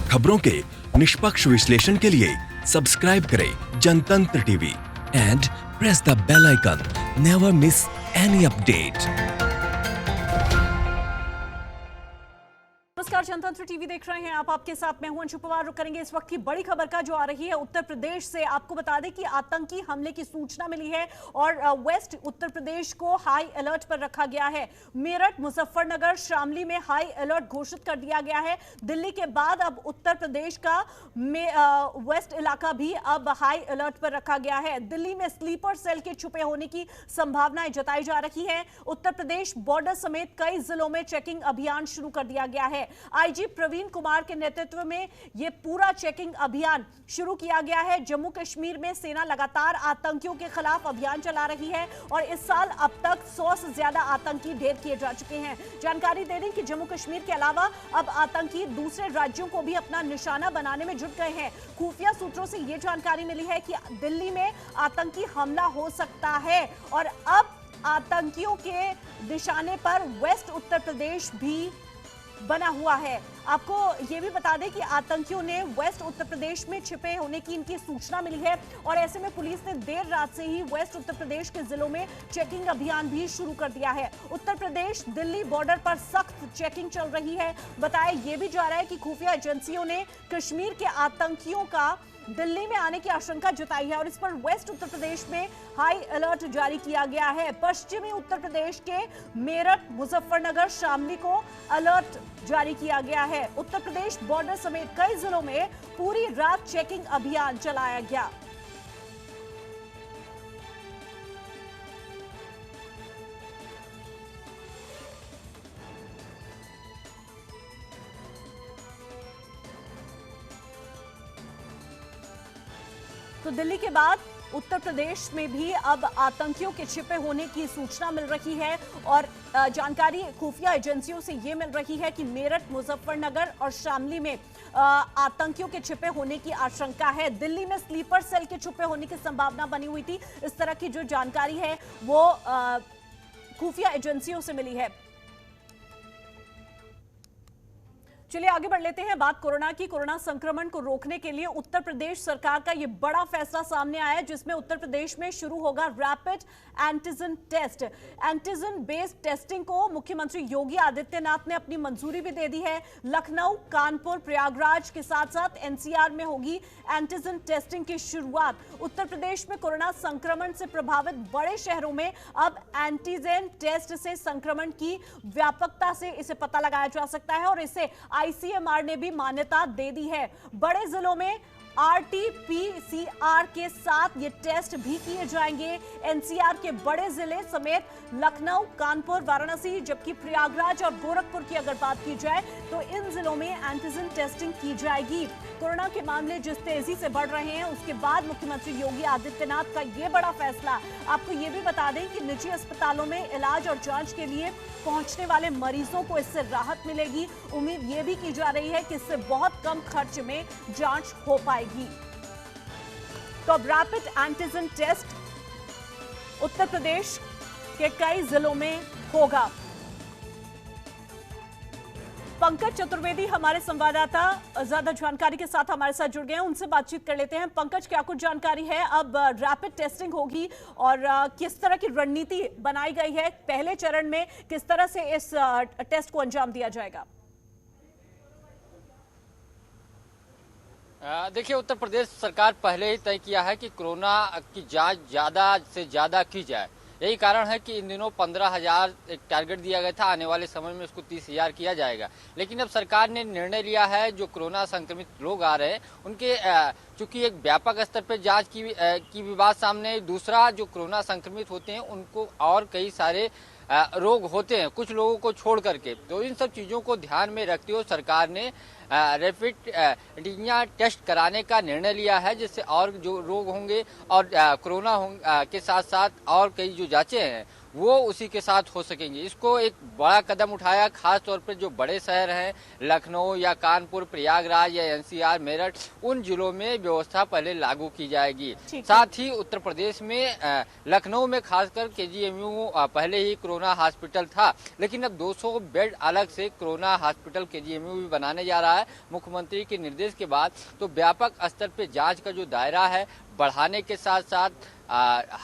खबरों के निष्पक्ष विश्लेषण के लिए सब्सक्राइब करें Jantantra TV and press the bell icon. Never miss any update. नमस्कार, जनतंत्र टीवी देख रहे हैं आप। आपके साथ मैं हूं अंशु पवार। रुक करेंगे इस वक्त की बड़ी खबर का जो आ रही है उत्तर प्रदेश से। आपको बता दें कि आतंकी हमले की सूचना मिली है और वेस्ट उत्तर प्रदेश को हाई अलर्ट पर रखा गया है। मेरठ, मुजफ्फरनगर, शामली में हाई अलर्ट घोषित कर दिया गया है। दिल्ली के बाद अब उत्तर प्रदेश का वेस्ट इलाका भी अब हाई अलर्ट पर रखा गया है। दिल्ली में स्लीपर सेल के छुपे होने की संभावनाएं जताई जा रही है। उत्तर प्रदेश बॉर्डर समेत कई जिलों में चेकिंग अभियान शुरू कर दिया गया है। आईजी प्रवीण कुमार के नेतृत्व में यह पूरा चेकिंग अभियान शुरू किया गया है। जम्मू कश्मीर में सेना लगातार आतंकियों के खिलाफ अभियान चला रही है और इस साल अब तक 100 से ज्यादा आतंकी ढेर किए जा चुके हैं। जानकारी दे दें कि जम्मू कश्मीर के अलावा अब आतंकी दूसरे राज्यों को भी अपना निशाना बनाने में जुट गए हैं। खुफिया सूत्रों से यह जानकारी मिली है कि दिल्ली में आतंकी हमला हो सकता है और अब आतंकियों के निशाने पर वेस्ट उत्तर प्रदेश भी बना हुआ है। आपको यह भी बता दें कि आतंकियों ने वेस्ट उत्तर प्रदेश में छिपे होने की इनकी सूचना मिली है और ऐसे में पुलिस ने देर रात से ही वेस्ट उत्तर प्रदेश के जिलों में चेकिंग अभियान भी शुरू कर दिया है। उत्तर प्रदेश दिल्ली बॉर्डर पर सख्त चेकिंग चल रही है। बताया यह भी जा रहा है कि खुफिया एजेंसियों ने कश्मीर के आतंकियों का दिल्ली में आने की आशंका जताई है और इस पर वेस्ट उत्तर प्रदेश में हाई अलर्ट जारी किया गया है। पश्चिमी उत्तर प्रदेश के मेरठ, मुजफ्फरनगर, शामली को अलर्ट जारी किया गया है। उत्तर प्रदेश बॉर्डर समेत कई जिलों में पूरी रात चेकिंग अभियान चलाया गया। तो दिल्ली के बाद उत्तर प्रदेश में भी अब आतंकियों के छिपे होने की सूचना मिल रही है और जानकारी खुफिया एजेंसियों से यह मिल रही है कि मेरठ, मुजफ्फरनगर और शामली में आतंकियों के छिपे होने की आशंका है। दिल्ली में स्लीपर सेल के छुपे होने की संभावना बनी हुई थी। इस तरह की जो जानकारी है वो खुफिया एजेंसियों से मिली है। चलिए आगे बढ़ लेते हैं बात कोरोना की। कोरोना संक्रमण को रोकने के लिए उत्तर प्रदेश सरकार का यह बड़ा फैसला सामने आया है जिसमें उत्तर प्रदेश में शुरू होगा rapid antigen test. Antigen based testing को मुख्यमंत्री योगी आदित्यनाथ ने अपनी मंजूरी भी दे दी है। लखनऊ, कानपुर, प्रयागराज के साथ साथ एनसीआर में होगी एंटीजन टेस्टिंग की शुरुआत। उत्तर प्रदेश में कोरोना संक्रमण से प्रभावित बड़े शहरों में अब एंटीजन टेस्ट से संक्रमण की व्यापकता से इसे पता लगाया जा सकता है और इसे आईसीएमआर ने भी मान्यता दे दी है। बड़े जिलों में आरटीपीसीआर के साथ ये टेस्ट भी किए जाएंगे। एनसीआर के बड़े जिले समेत लखनऊ, कानपुर, वाराणसी, जबकि प्रयागराज और गोरखपुर की अगर बात की जाए तो इन जिलों में एंटीजन टेस्टिंग की जाएगी। कोरोना के मामले जिस तेजी से बढ़ रहे हैं उसके बाद मुख्यमंत्री योगी आदित्यनाथ का यह बड़ा फैसला। आपको ये भी बता दें कि निजी अस्पतालों में इलाज और जांच के लिए पहुंचने वाले मरीजों को इससे राहत मिलेगी। उम्मीद ये भी की जा रही है कि इससे बहुत कम खर्च में जांच हो पाएगी। तो अब rapid antigen test Uttar Pradesh के कई जिलों में होगा। पंकज चतुर्वेदी हमारे संवाददाता ज्यादा जानकारी के साथ हमारे साथ जुड़ गए हैं, उनसे बातचीत कर लेते हैं। पंकज, क्या कुछ जानकारी है? अब रैपिड टेस्टिंग होगी और किस तरह की रणनीति बनाई गई है? पहले चरण में किस तरह से इस टेस्ट को अंजाम दिया जाएगा? देखिए, उत्तर प्रदेश सरकार पहले ही तय किया है कि कोरोना की जांच ज़्यादा से ज़्यादा की जाए। यही कारण है कि इन दिनों 15,000 एक टारगेट दिया गया था, आने वाले समय में उसको 30,000 किया जाएगा। लेकिन अब सरकार ने निर्णय लिया है जो कोरोना संक्रमित लोग आ रहे हैं उनके चूंकि एक व्यापक स्तर पर जांच की भी बात सामने। दूसरा, जो कोरोना संक्रमित होते हैं उनको और कई सारे रोग होते हैं कुछ लोगों को छोड़ करके, तो इन सब चीज़ों को ध्यान में रखते हुए सरकार ने रैपिड एंटीजन टेस्ट कराने का निर्णय लिया है, जिससे और जो रोग होंगे और कोरोना के साथ साथ और कई जो जांचें हैं वो उसी के साथ हो सकेंगी। इसको एक बड़ा कदम उठाया, खास तौर पर जो बड़े शहर हैं, लखनऊ या कानपुर, प्रयागराज या एनसीआर, मेरठ, उन जिलों में व्यवस्था पहले लागू की जाएगी। साथ ही उत्तर प्रदेश में लखनऊ में खासकर केजीएमयू पहले ही कोरोना हॉस्पिटल था, लेकिन अब 200 बेड अलग से कोरोना हॉस्पिटल केजीएमयू भी बनाने जा रहा है मुख्यमंत्री के निर्देश के बाद। तो व्यापक स्तर पे जांच का जो दायरा है बढ़ाने के साथ साथ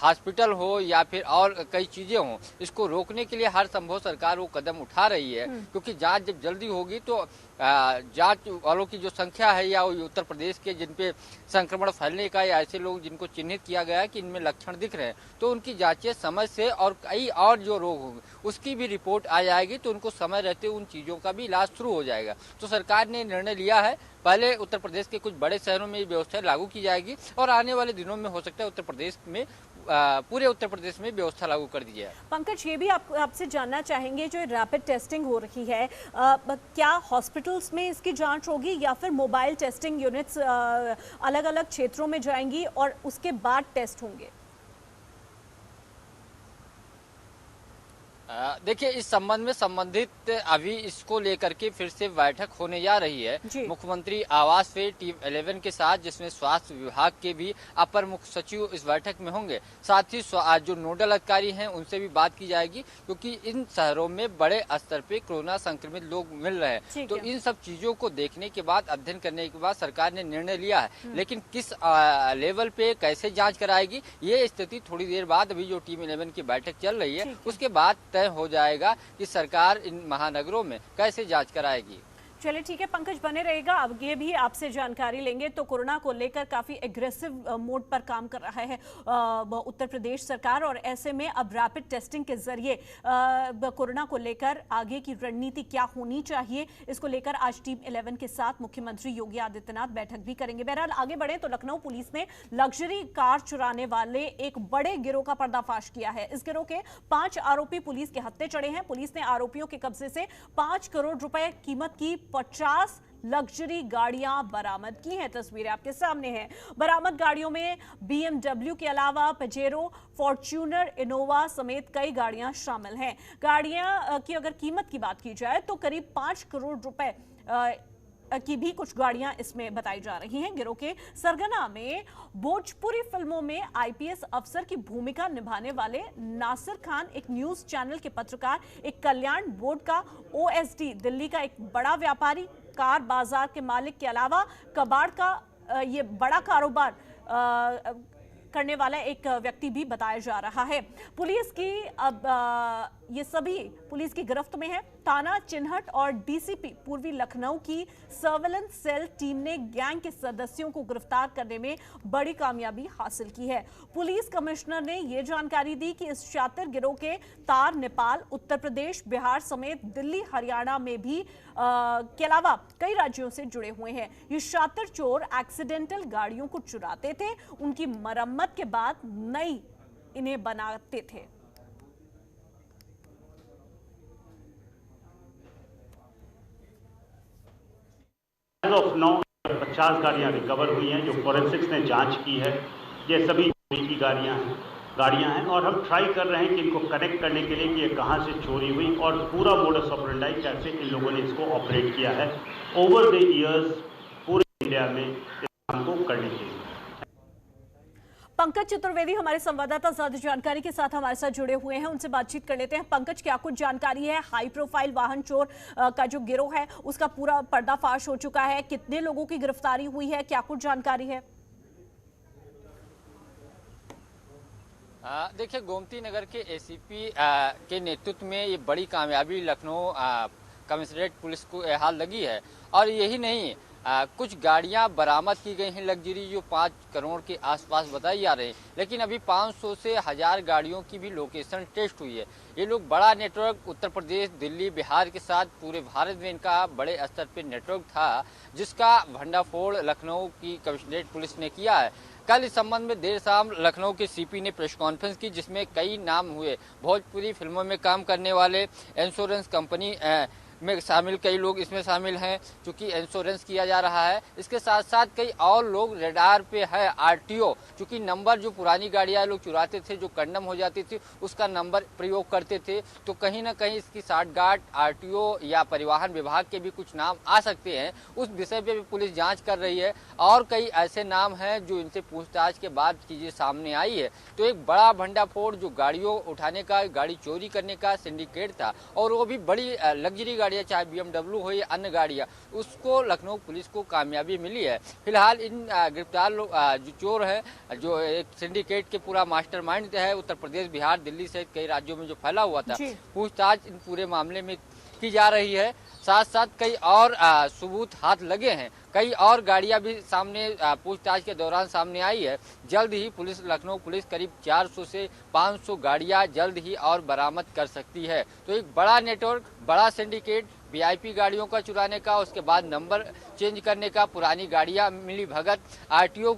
हॉस्पिटल हो या फिर और कई चीजें हों, इसको रोकने के लिए हर संभव सरकार वो कदम उठा रही है, क्योंकि जांच जब जल्दी होगी तो जांच वालों की जो संख्या है या उत्तर प्रदेश के जिन पे संक्रमण फैलने का या ऐसे लोग जिनको चिन्हित किया गया है कि इनमें लक्षण दिख रहे हैं, तो उनकी जांचें समय से और कई और जो रोग होंगे उसकी भी रिपोर्ट आ जाएगी, तो उनको समय रहते उन चीजों का भी इलाज शुरू हो जाएगा। तो सरकार ने निर्णय लिया है, पहले उत्तर प्रदेश के कुछ बड़े शहरों में ये व्यवस्था लागू की जाएगी और आने वाले दिनों में हो सकता है उत्तर प्रदेश में पूरे उत्तर प्रदेश में व्यवस्था लागू कर दी जाए। पंकज, ये भी आपसे जानना चाहेंगे, जो रैपिड टेस्टिंग हो रही है, क्या हॉस्पिटल्स में इसकी जांच होगी या फिर मोबाइल टेस्टिंग यूनिट्स अलग अलग क्षेत्रों में जाएंगी और उसके बाद टेस्ट होंगे? देखिए, इस संबंध में संबंधित अभी इसको लेकर के फिर से बैठक होने जा रही है मुख्यमंत्री आवास से टीम 11 के साथ, जिसमें स्वास्थ्य विभाग के भी अपर मुख्य सचिव इस बैठक में होंगे। साथ ही जो नोडल अधिकारी हैं उनसे भी बात की जाएगी, क्योंकि इन शहरों में बड़े स्तर पे कोरोना संक्रमित लोग मिल रहे हैं। तो इन सब चीजों को देखने के बाद, अध्ययन करने के बाद सरकार ने निर्णय लिया है, लेकिन किस लेवल पे कैसे जाँच कराएगी ये स्थिति थोड़ी देर बाद, अभी जो टीम 11 की बैठक चल रही है उसके बाद तय हो जाएगा कि सरकार इन महानगरों में कैसे जांच कराएगी। चलिए ठीक है पंकज, बने रहेगा। अब ये भी आपसे जानकारी लेंगे, तो कोरोना को लेकर काफी एग्रेसिव मोड पर काम कर रहा है उत्तर प्रदेश सरकार, और ऐसे में अब रैपिड टेस्टिंग के जरिए कोरोना को लेकर आगे की रणनीति क्या होनी चाहिए, इसको लेकर आज टीम 11 के साथ मुख्यमंत्री योगी आदित्यनाथ बैठक भी करेंगे। बहरहाल आगे बढ़े तो लखनऊ पुलिस ने लग्जरी कार चुराने वाले एक बड़े गिरोह का पर्दाफाश किया है। इस गिरोह के 5 आरोपी पुलिस के हत्थे चढ़े हैं। पुलिस ने आरोपियों के कब्जे से 5 करोड़ रुपए कीमत की 50 लग्जरी गाड़ियां बरामद की हैं। तस्वीरें आपके सामने हैं। बरामद गाड़ियों में BMW के अलावा पजेरो, फॉर्च्यूनर, इनोवा समेत कई गाड़ियां शामिल हैं। गाड़ियां की अगर कीमत की बात की जाए तो करीब 5 करोड़ रुपए की भी कुछ गाड़ियां इसमें बताई जा रही हैं। गिरोह के सरगना में भोजपुरी फिल्मों में IPS अफसर की भूमिका निभाने वाले नासिर खान, एक न्यूज चैनल के पत्रकार, एक कल्याण बोर्ड का OSD, दिल्ली का एक बड़ा व्यापारी, कार बाजार के मालिक के अलावा कबाड़ का ये बड़ा कारोबार करने वाला एक व्यक्ति भी बताया जा रहा है। पुलिस की अब ये सभी पुलिस की गिरफ्त में है। थाना चिन्हट और DCP पूर्वी लखनऊ की सर्वेलेंस सेल टीम ने गैंग के सदस्यों को गिरफ्तार करने में बड़ी कामयाबी हासिल की है। पुलिस कमिश्नर ने ये जानकारी दी कि इस शातिर गिरोह के तार नेपाल, उत्तर प्रदेश, बिहार समेत दिल्ली, हरियाणा में भी के अलावा कई राज्यों से जुड़े हुए हैं। ये शातिर चोर एक्सीडेंटल गाड़ियों को चुराते थे, उनकी मरम्मत के बाद नई इन्हें बनाते थे। ऑफ 950 गाड़ियां रिकवर हुई हैं, जो फॉरेंसिक्स ने जांच की है। ये सभी चोरी की गाड़ियां हैं और हम ट्राई कर रहे हैं कि इनको कनेक्ट करने के लिए कि ये कहां से चोरी हुई और पूरा मोडस ऑपरेंडाई कैसे इन लोगों ने इसको ऑपरेट किया है। ओवर द इयर्स पूरे इंडिया में इस काम को करने के लिए। पंकज चतुर्वेदी हमारे संवाददाता ज्यादा जानकारी के साथ हमारे साथ जुड़े हुए हैं, उनसे बातचीत कर लेते हैं। पंकज, क्या कुछ जानकारी है? हाई प्रोफाइल वाहन चोर का जो गिरोह है उसका पूरा पर्दाफाश हो चुका है, कितने लोगों की गिरफ्तारी हुई है, क्या कुछ जानकारी है? देखिए, गोमती नगर के ACP के नेतृत्व में ये बड़ी कामयाबी लखनऊ कमिश्नरेट पुलिस को हाल लगी है। और यही नहीं, कुछ गाड़ियां बरामद की गई हैं लग्जरी, जो 5 करोड़ के आसपास बताई जा रही हैं, लेकिन अभी 500 से 1000 गाड़ियों की भी लोकेशन टेस्ट हुई है। ये लोग बड़ा नेटवर्क उत्तर प्रदेश, दिल्ली, बिहार के साथ पूरे भारत में इनका बड़े स्तर पर नेटवर्क था, जिसका भंडाफोड़ लखनऊ की कमिश्नरेट पुलिस ने किया है। कल इस संबंध में देर शाम लखनऊ के CP ने प्रेस कॉन्फ्रेंस की, जिसमें कई नाम हुए भोजपुरी फिल्मों में काम करने वाले, इंश्योरेंस कंपनी में शामिल कई लोग इसमें शामिल हैं, चूँकि इंश्योरेंस किया जा रहा है। इसके साथ साथ कई और लोग रेडार पे है, आरटीओ, चूँकि नंबर जो पुरानी गाड़ियाँ लोग चुराते थे, जो कंडम हो जाती थी, उसका नंबर प्रयोग करते थे। तो कहीं ना कहीं इसकी साठगांठ आरटीओ या परिवहन विभाग के भी कुछ नाम आ सकते हैं। उस विषय पे भी पुलिस जांच कर रही है और कई ऐसे नाम हैं जो इनसे पूछताछ के बाद चीज़ें सामने आई है। तो एक बड़ा भंडाफोड़ जो गाड़ियों उठाने का, गाड़ी चोरी करने का सिंडिकेट था, और वो भी बड़ी लग्जरी गाड़ियाँ, चाहे BMW हो या अन्य गाड़ियाँ, उसको लखनऊ पुलिस को कामयाबी मिली है। फिलहाल इन गिरफ्तार जो चोर है, जो एक सिंडिकेट के पूरा मास्टरमाइंड है, उत्तर प्रदेश, बिहार, दिल्ली सहित कई राज्यों में जो फैला हुआ था, पूछताछ इन पूरे मामले में की जा रही है। साथ साथ कई और सबूत हाथ लगे हैं, कई और गाड़ियां भी सामने पूछताछ के दौरान सामने आई है। जल्द ही लखनऊ पुलिस करीब 400 से 500 गाड़ियां जल्द ही और बरामद कर सकती है। तो एक बड़ा नेटवर्क, बड़ा सिंडिकेट, VIP गाड़ियों का चुराने का, उसके बाद नंबर चेंज करने का, पुरानी गाड़ियां मिली भगत, RTO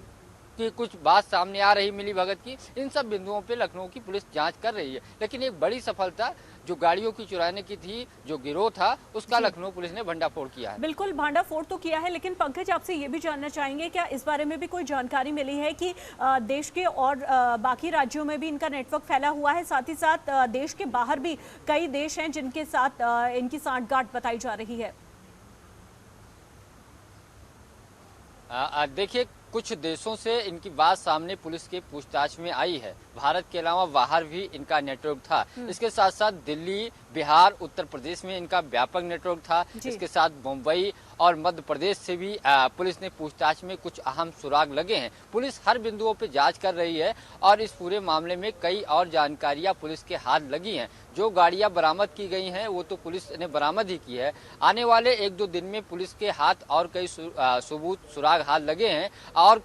की कुछ बात सामने आ रही मिली भगत की, इन सब बिंदुओं पे लखनऊ की पुलिस जांच कर रही है। लेकिन एक बड़ी सफलता जो गाड़ियों की चुराने की थी, जो गिरोह था, उसका लखनऊ पुलिस ने भंडाफोड़ किया है। बिल्कुल भंडाफोड़ तो किया है, लेकिन पंकज आपसे ये भी जानना चाहेंगे, क्या इस बारे में भी कोई जानकारी मिली है कि देश के और बाकी राज्यों में भी इनका नेटवर्क फैला हुआ है? साथ ही साथ देश के बाहर भी कई देश हैं जिनके साथ इनकी सांठगांठ बताई जा रही है। देखिए, कुछ देशों से इनकी बात सामने पुलिस के पूछताछ में आई है। भारत के अलावा बाहर भी इनका नेटवर्क था। इसके साथ साथ दिल्ली, बिहार, उत्तर प्रदेश में इनका व्यापक नेटवर्क था। इसके साथ मुंबई और मध्य प्रदेश से भी पुलिस ने पूछताछ में कुछ अहम सुराग लगे हैं। पुलिस हर बिंदुओं पे जांच कर रही है और इस पूरे मामले में कई और जानकारियां पुलिस के हाथ लगी हैं। जो गाड़ियां बरामद की गई हैं वो तो पुलिस ने बरामद ही की है। आने वाले 1-2 दिन में पुलिस के हाथ और कई सबूत, सुराग हाथ लगे हैं और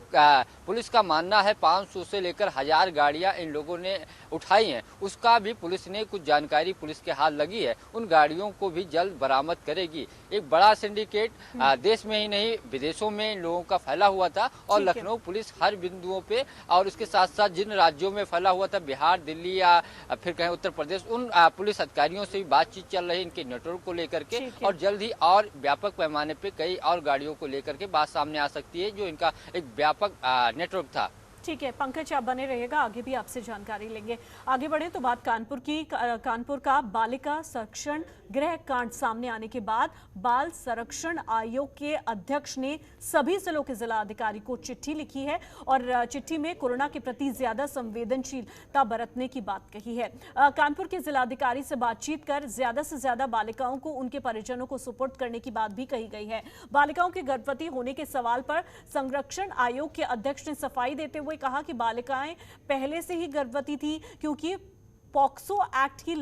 पुलिस का मानना है 500 से लेकर 1000 गाड़ियां इन लोगों ने उठाई हैं। उसका भी पुलिस ने कुछ जानकारी पुलिस के हाथ लगी है। उन गाड़ियों को भी जल्द बरामद करेगी। एक बड़ा सिंडिकेट देश में ही नहीं, विदेशों में इन लोगों का फैला हुआ था और लखनऊ पुलिस हर बिंदुओं पे, और उसके साथ साथ जिन राज्यों में फैला हुआ था, बिहार, दिल्ली या फिर कहीं उत्तर प्रदेश, उन पुलिस अधिकारियों से भी बातचीत चल रही है इनके नेटवर्क को लेकर के, और जल्द ही और व्यापक पैमाने पे कई और गाड़ियों को लेकर के बात सामने आ सकती है, जो इनका एक व्यापक नेटवर्क था। ठीक है पंकज, आप बने रहिएगा, आगे भी आपसे जानकारी लेंगे। आगे बढ़े तो बात कानपुर की। कानपुर का बालिका संरक्षण गृह कांड सामने आने के बाद बाल संरक्षण आयोग के अध्यक्ष ने सभी जिलों के जिला अधिकारी को चिट्ठी लिखी है और चिट्ठी में कोरोना के प्रति ज्यादा संवेदनशीलता बरतने की बात कही है। कानपुर के जिलाधिकारी से बातचीत कर ज्यादा से ज्यादा बालिकाओं को उनके परिजनों को सुपुर्द करने की बात भी कही गई है। बालिकाओं के गर्भवती होने के सवाल पर संरक्षण आयोग के अध्यक्ष ने सफाई देते हुए कहा कि बालिकाएं पहले से ही गर्भवती थी, क्योंकि पॉक्सो एक्ट की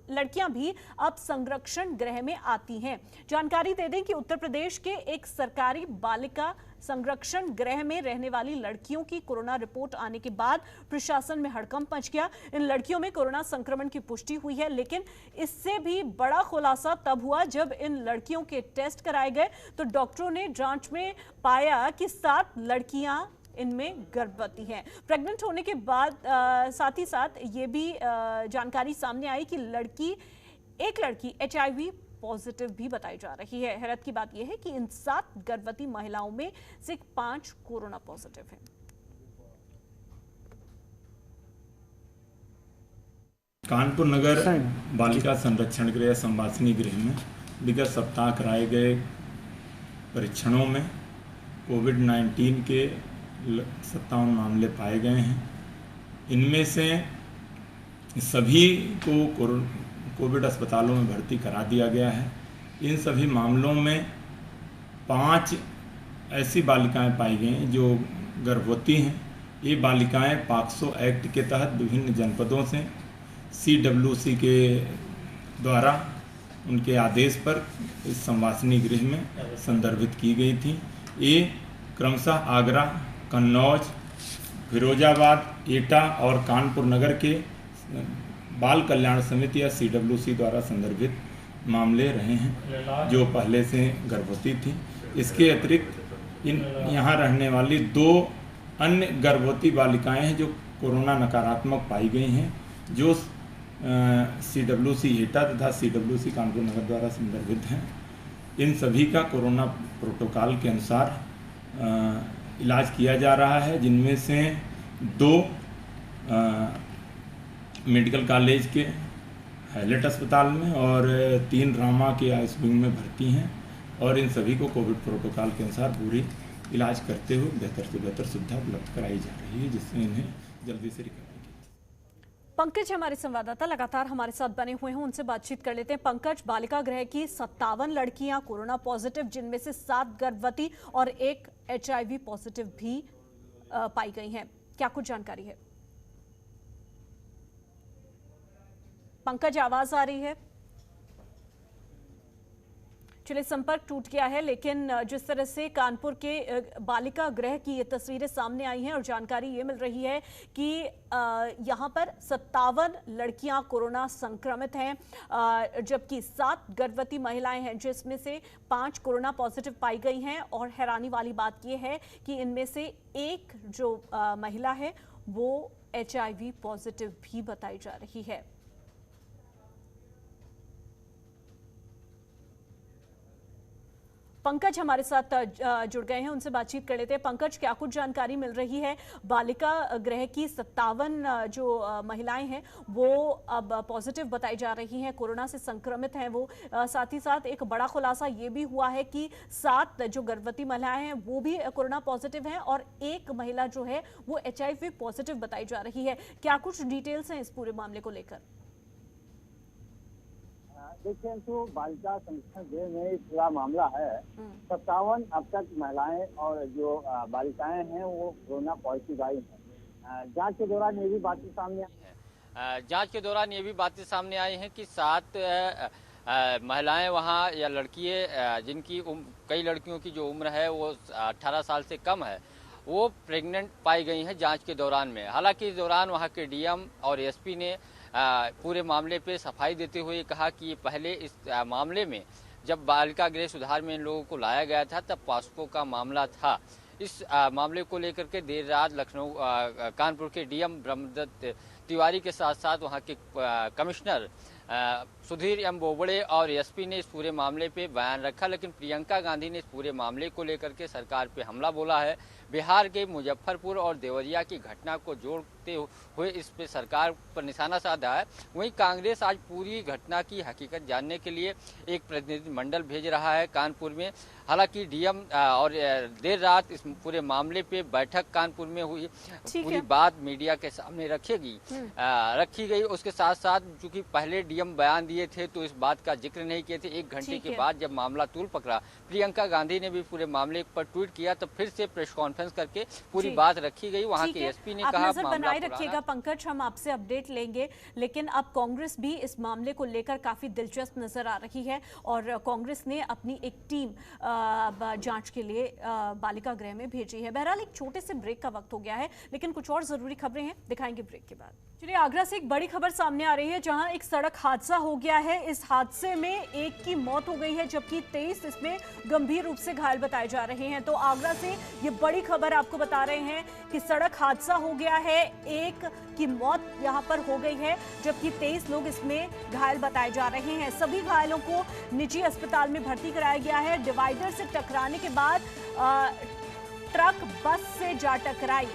लड़कियां भी अब संरक्षण गृह में आती हैं। जानकारी दे दें कि उत्तर प्रदेश के एक सरकारी बालिका संरक्षण गृह में रहने वाली लड़कियों की कोरोना रिपोर्ट आने के बाद प्रशासन में हड़कंप मच गया। इन लड़कियों में कोरोना संक्रमण की पुष्टि हुई है, लेकिन इससे भी बड़ा खुलासा तब हुआ जब इन लड़कियों के टेस्ट कराए गए तो डॉक्टरों ने जांच में पाया कि 7 लड़कियां इनमें गर्भवती हैं। प्रेग्नेंट होने के बाद साथ ही साथ ये भी जानकारी सामने आई कि एक लड़की HIV पॉजिटिव भी बताई जा रही है। हैरत की बात यह है कि इन 7 गर्भवती महिलाओं में से 5 कोरोना पॉजिटिव हैं। कानपुर नगर बालिका संरक्षण गृह संवासिनी गृह में विगत सप्ताह कराए गए परीक्षणों में कोविड-19 के 57 मामले पाए गए हैं। इनमें से सभी को कोविड अस्पतालों में भर्ती करा दिया गया है। इन सभी मामलों में 5 ऐसी बालिकाएं पाई गई हैं जो गर्भवती हैं। ये बालिकाएं पॉक्सो एक्ट के तहत विभिन्न जनपदों से CWC के द्वारा उनके आदेश पर इस संवासिनी गृह में संदर्भित की गई थी। ये क्रमशः आगरा, कन्नौज, फिरोजाबाद, एटा और कानपुर नगर के बाल कल्याण समिति या CWC द्वारा संदर्भित मामले रहे हैं जो पहले से गर्भवती थी। इसके अतिरिक्त यहाँ रहने वाली 2 अन्य गर्भवती बालिकाएं हैं जो कोरोना नकारात्मक पाई गई हैं, जो CWC एटा तथा CWC कानपुर नगर द्वारा संदर्भित हैं। इन सभी का कोरोना प्रोटोकॉल के अनुसार इलाज किया जा रहा है, जिनमें से 2 मेडिकल कॉलेज के हाईलाइट अस्पताल में और 3 रामा के आईसीयू विंग में भर्ती हैं और इन सभी को कोविड प्रोटोकॉल के अनुसार पूरी इलाज करते हुए बेहतर से बेहतर सुविधा उपलब्ध कराई जा रही है, जिससे इन्हें जल्दी से रिकवरी। पंकज हमारे संवाददाता लगातार हमारे साथ बने हुए हैं, उनसे बातचीत कर लेते हैं। पंकज, बालिका गृह की 57 लड़कियां कोरोना पॉजिटिव, जिनमें से 7 गर्भवती और 1 HIV पॉजिटिव भी पाई गई हैं। क्या कुछ जानकारी है? पंकज, आवाज आ रही है? चलिए, संपर्क टूट गया है, लेकिन जिस तरह से कानपुर के बालिका गृह की ये तस्वीरें सामने आई हैं और जानकारी ये मिल रही है कि यहाँ पर 57 लड़कियां कोरोना संक्रमित हैं, जबकि 7 गर्भवती महिलाएं हैं, जिसमें से 5 कोरोना पॉजिटिव पाई गई हैं। और हैरानी वाली बात ये है कि इनमें से एक जो महिला है वो HIV पॉजिटिव भी बताई जा रही है। पंकज हमारे साथ जुड़ गए हैं, उनसे बातचीत कर लेते हैं। पंकज, क्या कुछ जानकारी मिल रही है? बालिका गृह की 57 जो महिलाएं हैं वो अब पॉजिटिव बताई जा रही हैं, कोरोना से संक्रमित हैं वो। साथ ही साथ एक बड़ा खुलासा ये भी हुआ है कि 7 जो गर्भवती महिलाएं हैं वो भी कोरोना पॉजिटिव हैं और 1 महिला जो है वो HIV पॉजिटिव बताई जा रही है। क्या कुछ डिटेल्स हैं इस पूरे मामले को लेकर? देखिए, तो बालिका संरक्षण गृह में इस पूरा मामला है। 57 अब तक महिलाएं और जो बालिकाएं हैं वो कोरोना पॉजिटिव आई हैं। जांच के दौरान ये भी बातें सामने आई हैं कि 7 महिलाएं वहां या लड़कियां जिनकी कई लड़कियों की जो उम्र है वो 18 साल से कम है, वो प्रेग्नेंट पाई गई हैं जांच के दौरान में। हालांकि इस दौरान वहां के डीएम और एसपी ने पूरे मामले पे सफाई देते हुए कहा कि पहले इस मामले में जब बालिका गृह सुधार में इन लोगों को लाया गया था तब पॉस्को का मामला था। इस मामले को लेकर के देर रात लखनऊ कानपुर के डीएम ब्रह्मदत्त तिवारी के साथ साथ वहां के कमिश्नर सुधीर एम बोबड़े और एसपी ने इस पूरे मामले पे बयान रखा। लेकिन प्रियंका गांधी ने इस पूरे मामले को लेकर के सरकार पे हमला बोला है। बिहार के मुजफ्फरपुर और देवरिया की घटना को जोड़ते हुए इस पे सरकार पर निशाना साधा है। वहीं कांग्रेस आज पूरी घटना की हकीकत जानने के लिए एक प्रतिनिधिमंडल भेज रहा है कानपुर में। हालांकि डीएम और देर रात इस पूरे मामले पे बैठक कानपुर में हुई, पूरी बात मीडिया के सामने रखी गई। उसके साथ साथ चूंकि पहले डीएम बयान दिए थे तो इस बात का जिक्र नहीं किए थे। 1 घंटे के बाद जब मामला तूल पकड़ा, प्रियंका गांधी ने भी पूरे मामले पर ट्वीट किया, तो फिर से प्रेस कॉन्फ्रेंस करके पूरी बात रखी गई। वहां के एसपी ने कहा नजर बनाए रखिएगा पंकज, हम आपसे अपडेट लेंगे। लेकिन अब कांग्रेस भी इस मामले को लेकर काफी दिलचस्प नजर आ रही है और कांग्रेस ने अपनी एक टीम जांच के लिए बालिका गृह में भेजी है। बहरहाल एक छोटे से ब्रेक का वक्त हो गया है, लेकिन कुछ और जरूरी खबरें हैं, दिखाएंगे ब्रेक के बाद। चलिए, आगरा से एक बड़ी खबर सामने आ रही है, जहां एक सड़क हादसा हो गया है। इस हादसे में 1 की मौत हो गई है, जबकि 23 इसमें गंभीर रूप से घायल बताए जा रहे हैं। तो आगरा से ये बड़ी खबर आपको बता रहे हैं कि सड़क हादसा हो गया है, 1 की मौत यहां पर हो गई है, जबकि 23 लोग इसमें घायल बताए जा रहे हैं। सभी घायलों को निजी अस्पताल में भर्ती कराया गया है। डिवाइडर से टकराने के बाद ट्रक बस से जा टकराई,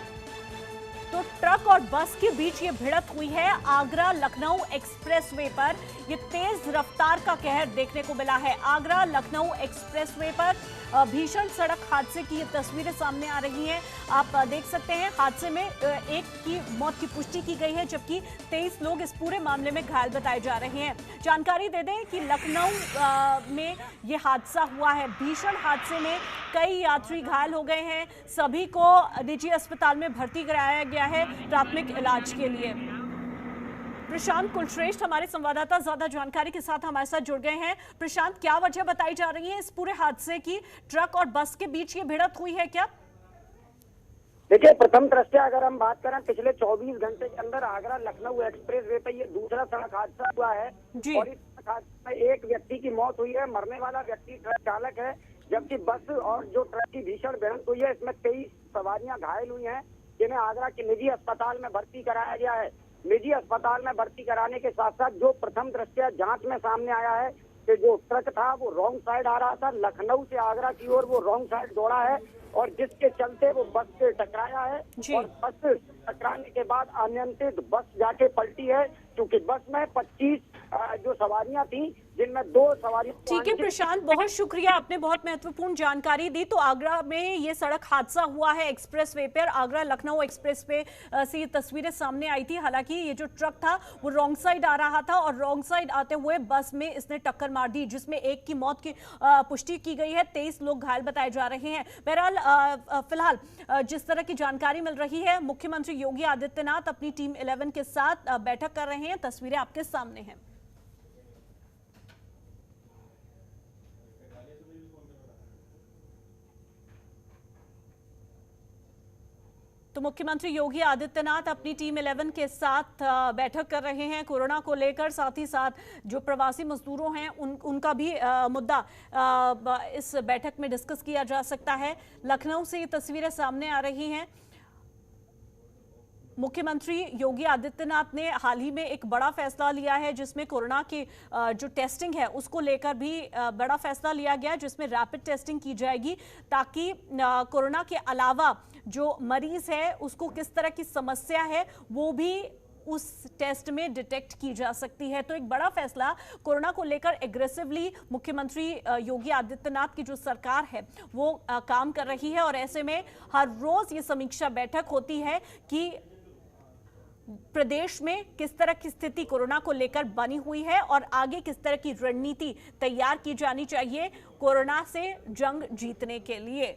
तो ट्रक और बस के बीच ये भिड़ंत हुई है। आगरा लखनऊ एक्सप्रेसवे पर ये तेज रफ्तार का कहर देखने को मिला है। आगरा लखनऊ एक्सप्रेसवे पर भीषण सड़क हादसे की ये तस्वीरें सामने आ रही हैं। आप देख सकते हैं, हादसे में 1 की मौत की पुष्टि की गई है, जबकि 23 लोग इस पूरे मामले में घायल बताए जा रहे हैं। जानकारी दे दें कि लखनऊ में ये हादसा हुआ है। भीषण हादसे में कई यात्री घायल हो गए हैं। सभी को निजी अस्पताल में भर्ती कराया गया है प्राथमिक इलाज के लिए। प्रशांत कुलश्रेष्ठ हमारे संवाददाता ज्यादा जानकारी के साथ हमारे साथ जुड़ गए हैं। प्रशांत, क्या वजह बताई जा रही है इस पूरे हादसे की? ट्रक और बस के बीच ये भिड़ंत हुई है क्या? देखिए, प्रथम दृष्टया अगर हम बात करें, पिछले 24 घंटे के अंदर आगरा लखनऊ एक्सप्रेस वे पर ये दूसरा सड़क हादसा हुआ है और इस सड़क हादसे में 1 व्यक्ति की मौत हुई है। मरने वाला व्यक्ति ट्रक चालक है, जबकि बस और जो ट्रक की भीषण भिड़ंत हुई है इसमें 23 सवारियां घायल हुई हैं, जिन्हें आगरा के निजी अस्पताल में भर्ती कराया गया है। निजी अस्पताल में भर्ती कराने के साथ साथ जो प्रथम दृष्टया जांच में सामने आया है कि जो ट्रक था वो रॉन्ग साइड आ रहा था, लखनऊ से आगरा की ओर वो रॉन्ग साइड दौड़ा है और जिसके चलते वो बस से टकराया है और बस टकराने के बाद अनियंत्रित बस जाके पलटी है, क्योंकि बस में 25 जो सवारियां थी जिनमें 2 सवारियां। ठीक है प्रशांत, बहुत शुक्रिया, आपने बहुत महत्वपूर्ण जानकारी दी। तो आगरा में ये सड़क हादसा हुआ है एक्सप्रेसवे पर, आगरा लखनऊ एक्सप्रेसवे से ये तस्वीरें सामने आई थी। हालांकि ये जो ट्रक था वो रॉन्ग साइड आ रहा था और रॉन्ग साइड आते हुए बस में इसने टक्कर मार दी, जिसमें एक की मौत की पुष्टि की गई है, 23 लोग घायल बताए जा रहे हैं। बहरहाल फिलहाल जिस तरह की जानकारी मिल रही है, मुख्यमंत्री योगी आदित्यनाथ अपनी टीम 11 के साथ बैठक कर रहे हैं, तस्वीरें आपके सामने हैं। तो मुख्यमंत्री योगी आदित्यनाथ अपनी टीम 11 के साथ बैठक कर रहे हैं कोरोना को लेकर, साथ ही साथ जो प्रवासी मजदूरों हैं उनका भी मुद्दा इस बैठक में डिस्कस किया जा सकता है। लखनऊ से ये तस्वीरें सामने आ रही हैं। मुख्यमंत्री योगी आदित्यनाथ ने हाल ही में एक बड़ा फैसला लिया है, जिसमें कोरोना की जो टेस्टिंग है उसको लेकर भी बड़ा फैसला लिया गया, जिसमें रैपिड टेस्टिंग की जाएगी ताकि कोरोना के अलावा जो मरीज है उसको किस तरह की समस्या है वो भी उस टेस्ट में डिटेक्ट की जा सकती है। तो एक बड़ा फैसला कोरोना को लेकर एग्रेसिवली मुख्यमंत्री योगी आदित्यनाथ की जो सरकार है वो काम कर रही है और ऐसे में हर रोज ये समीक्षा बैठक होती है कि प्रदेश में किस तरह की स्थिति कोरोना को लेकर बनी हुई है और आगे किस तरह की रणनीति तैयार की जानी चाहिए कोरोना से जंग जीतने के लिए।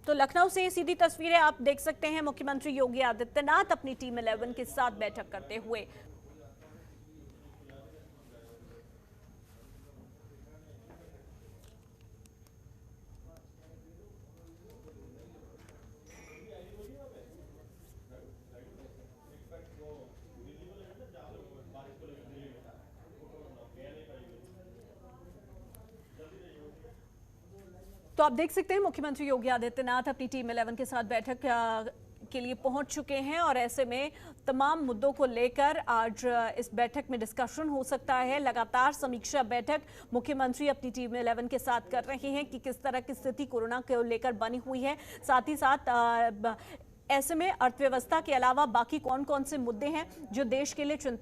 तो लखनऊ से सीधी तस्वीरें आप देख सकते हैं, मुख्यमंत्री योगी आदित्यनाथ अपनी टीम 11 के साथ बैठक करते हुए। तो आप देख सकते हैं मुख्यमंत्री योगी आदित्यनाथ अपनी टीम 11 के साथ बैठक के लिए पहुंच चुके हैं और ऐसे में तमाम मुद्दों को लेकर आज इस बैठक में डिस्कशन हो सकता है। लगातार समीक्षा बैठक मुख्यमंत्री अपनी टीम 11 के साथ कर रहे हैं कि किस तरह की स्थिति कोरोना को लेकर बनी हुई है, साथ ही साथ ऐसे में अर्थव्यवस्था के अलावा बाकी कौन कौन से मुद्दे हैं जो देश के लिए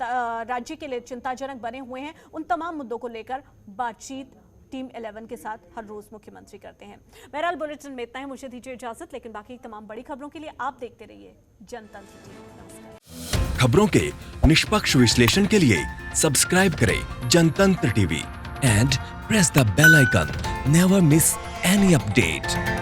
राज्य के लिए चिंताजनक बने हुए हैं, उन तमाम मुद्दों को लेकर बातचीत टीम 11 के साथ हर रोज मुख्यमंत्री करते हैं। बहरहाल बुलेटिन में इतना ही, मुझे दीजिए इजाजत, लेकिन बाकी तमाम बड़ी खबरों के लिए आप देखते रहिए जनतंत्र टीवी। नमस्कार। खबरों के निष्पक्ष विश्लेषण के लिए सब्सक्राइब करें Jantantra TV and press the bell icon. Never miss any update.